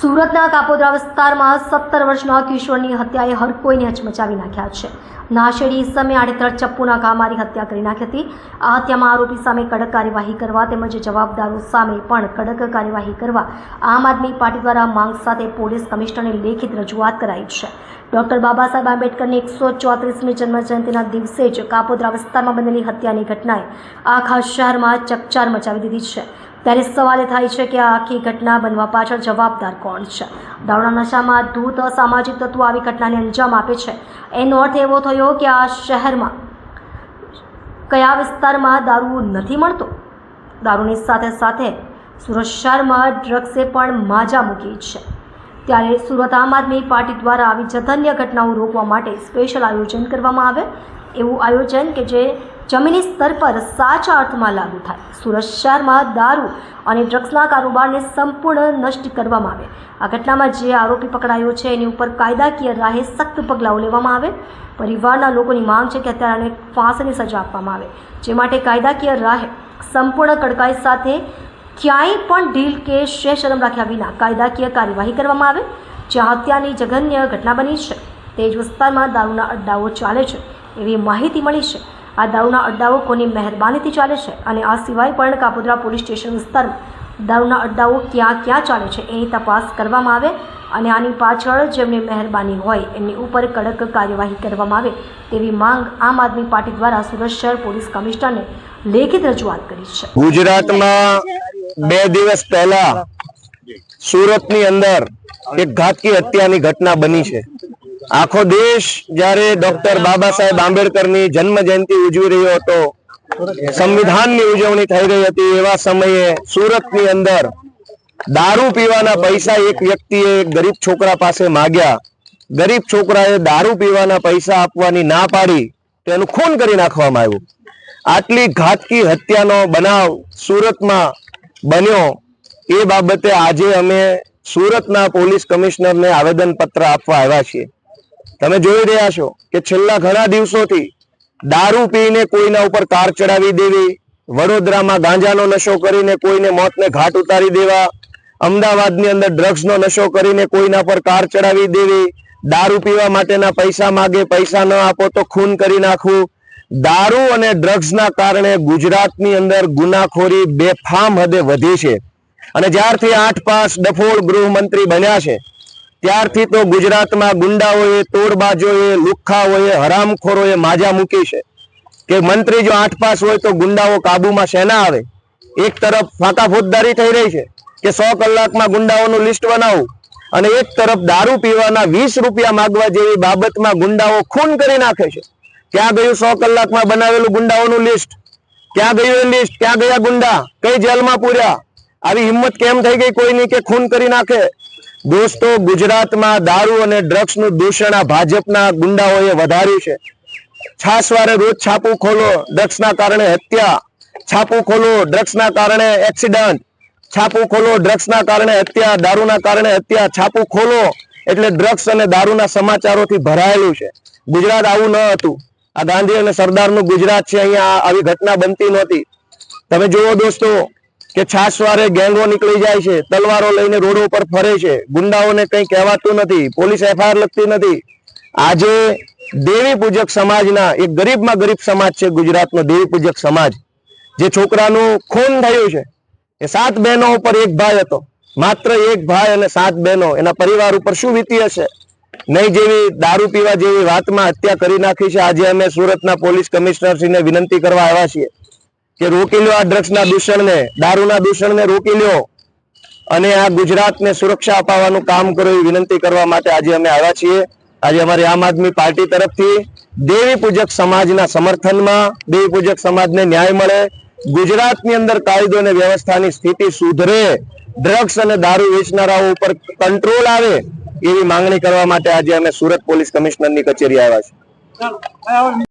સુરતના કાપોદ્રા વિસ્તારમાં 17 વર્ષના કિશોરની હત્યાએ હરકોઈને હચમચાવી નાખ્યા છે। નાશેડી ઇસમે આડેધડ ચપ્પુના ઘા મારી હત્યા કરી નાખી હતી। આ હત્યામાં આરોપી સામે કડક કાર્યવાહી કરવા તેમજ જવાબદારો સામે પણ કડક કાર્યવાહી કરવા આમ આદમી પાર્ટી દ્વારા માંગ સાથે પોલીસ કમિશનરને લેખિત રજૂઆત કરાઈ છે। ડોક્ટર બાબા સાહેબ આંબેડકરની 134મી જન્મજયંતિના દિવસે જ કાપોદ્રા વિસ્તારમાં બનેલી હત્યાની ઘટનાએ આખા શહેરમાં ચકચાર મચાવી દીધી છે। ત્યારે સવાલ એ થાય છે કે આ આખી ઘટના બનવા પાછળ જવાબદાર કોણ છે? દારૂના નશામાં ધૂત અસામાજિક તત્વો આવી ઘટનાને અંજામ આપે છે। એનો અર્થ એવો થયો કે આ શહેરમાં કયા વિસ્તારમાં દારૂ નથી મળતો? દારૂની સાથે સાથે સુરત શહેરમાં ડ્રગ્સે પણ માજા મૂકી છે। ત્યારે સુરત આમ આદમી પાર્ટી દ્વારા આવી જઘન્ય ઘટનાઓ રોકવા માટે સ્પેશિયલ આયોજન કરવામાં આવે, એવું આયોજન કે જે જમીની સ્તર પર સાચા અર્થમાં લાગુ થાય। સુરત શહેરમાં દારૂ અને ડ્રગ્સના કારોબારને સંપૂર્ણ નષ્ટ કરવામાં આવે। આ ઘટનામાં જે આરોપી પકડાયો છે એની ઉપર કાયદાકીય રાહે સખ્ત પગલાઓ લેવામાં આવે। પરિવારના લોકોની માંગ છે કે હત્યારાને ફાંસીની સજા આપવામાં આવે, જે માટે કાયદાકીય રાહે સંપૂર્ણ કડકાઈ સાથે ક્યાંય પણ ઢીલ કે શરમ રાખ્યા વિના કાયદાકીય કાર્યવાહી કરવામાં આવે। જ્યાં હત્યાની જઘન્ય ઘટના બની છે તે જ વિસ્તારમાં દારૂના અડ્ડાઓ ચાલે છે એવી માહિતી મળી છે। આ દારૂના અડ્ડાઓ કોની મહેરબાનીથી ચાલે છે અને આ સિવાય પણ કાપોદ્રા પોલીસ સ્ટેશન વિસ્તારમાં દારૂના અડ્ડાઓ ક્યાં ક્યાં ચાલે છે એની તપાસ કરવામાં આવે અને આની પાછળ જેમની મહેરબાની હોય એમની ઉપર કડક કાર્યવાહી કરવામાં આવે તેવી માંગ આમ આદમી પાર્ટી દ્વારા સુરત શહેર પોલીસ કમિશનરને લેખિત રજૂઆત કરી છે। ગુજરાતમાં 2 દિવસ પહેલા સુરતની અંદર એક ઘાતકી હત્યાની ઘટના બની છે। આખો દેશ જ્યારે ડોક્ટર બાબા સાહેબ આંબેડકરની જન્મ જયંતિ ઉજવી રહ્યો હતો, સંવિધાનની ઉજવણી થઈ રહી હતી, એવા સમયે સુરતની અંદર દારૂ પીવાના પૈસા એક વ્યક્તિએ ગરીબ છોકરા પાસે માંગ્યા। ગરીબ છોકરાએ દારૂ પીવાના પૈસા આપવાની ના પાડી, તેનું ખૂન કરી નાખવામાં આવ્યું। આટલી ઘાતકી હત્યાનો બનાવ સુરતમાં બન્યો એ બાબતે આજે અમે સુરતના પોલીસ કમિશનરને આવેદનપત્ર આપવા આવ્યા છીએ। તમે જોઈ રહ્યા છો કે છેલ્લા ઘણા દિવસોથી દારૂ પીને કોઈના ઉપર કાર ચડાવી દેવી, વડોદરામાં ગાંજાનો નશો કરીને કોઈને મોતને ઘાટ ઉતારી દેવા, અમદાવાદની અંદર ડ્રગ્સનો નશો કરીને કોઈના પર કાર ચડાવી દેવી, દારૂ પીવા માટેના પૈસા માગે, પૈસા ન આપો તો ખૂન કરી નાખવું। દારૂ અને ડ્રગ્સના કારણે ગુજરાતની અંદર ગુનાખોરી બેફામ હદે વધી છે અને જ્યારથી 8 પાસ ડફોળ ગૃહમંત્રી બન્યા છે ત્યારથી તો ગુજરાતમાં ગુંડાઓએ, તોડબાજોએ, લુખ્ખાઓએ, હરામખોરોએ માજા મૂકી છે કે મંત્રી જો 8 પાસ હોય તો ગુંડાઓ કાબુમાં શેના આવે। એક તરફ ફાંકા ફોજદારી થઈ રહી છે કે 100 કલાકમાં ગુંડાઓનું લિસ્ટ બનાવવું અને એક તરફ દારૂ પીવાના 20 રૂપિયા માંગવા જેવી બાબતમાં ગુંડાઓ ખૂન કરી નાખે છે। ક્યાં ગયું 100 કલાકમાં બનાવેલું ગુંડાઓનું લિસ્ટ? ક્યાં ગયું એ લિસ્ટ? ક્યાં ગયા ગુંડા? કઈ જેલમાં પૂર્યા? આવી હિંમત કેમ થઈ ગઈ કોઈની કે ખૂન કરી નાખે? દોસ્તો, ગુજરાતમાં દારૂ અને ડ્રગ્સનું દૂષણ આ ભાજપના ગુંડાઓએ વધાર્યું છે। છાસવારે રોજ છાપું ખોલો, ડ્રગ્સના કારણે હત્યા, છાપું ખોલો, ડ્રગ્સના કારણે એક્સિડન્ટ, છાપું ખોલો, ડ્રગ્સના કારણે હત્યા, દારૂના કારણે હત્યા, છાપું ખોલો એટલે ડ્રગ્સ અને દારૂના સમાચારોથી ભરાયેલું છે। ગુજરાત આવું ન હતું। આ ગાંધી અને સરદારનું ગુજરાત છે, અહીંયા આવી ઘટના બનતી નહોતી। તમે જુઓ દોસ્તો કે છાસવારે ગેંગો નીકળી જાય છે, તલવારો લઈને રોડો પર ફરે છે, ગુંડાઓને કંઈ કહેવાતું નથી, પોલીસ FIR લખતી નથી। આજે દેવી પૂજક સમાજના એક ગરીબમાં ગરીબ સમાજ છે ગુજરાતનો દેવી પૂજક સમાજ, જે છોકરાનું ખૂન થયું છે એ 7 બહેનો ઉપર એક ભાઈ હતો, માત્ર એક ભાઈ અને 7 બહેનો, એના પરિવાર ઉપર શું વીતી હશે? નહીં જેવી દારૂ પીવા જેવી વાતમાં હત્યા કરી નાખી છે। આજે અમે સુરતના પોલીસ કમિશનરશ્રીને વિનંતી કરવા આવ્યા છીએ કે રોકી લો આ ડ્રગ્સના દૂષણને, દારૂના દૂષણને રોકી લો અને આ ગુજરાતને સુરક્ષા અપાવવાનું કામ કરો એવી વિનંતી કરવા માટે આજે અમે આવ્યા છીએ। આજે અમારી આમ આદમી પાર્ટી તરફથી દેવી પૂજક સમાજના સમર્થનમાં, દેવી પૂજક સમાજને ન્યાય મળે, ગુજરાતની અંદર કાયદો અને વ્યવસ્થાની સ્થિતિ સુધરે, ડ્રગ્સ અને દારૂ વેચનારાઓ ઉપર કંટ્રોલ આવે એવી માંગણી કરવા માટે આજે અમે સુરત પોલીસ કમિશનરની કચેરી આવ્યા છીએ।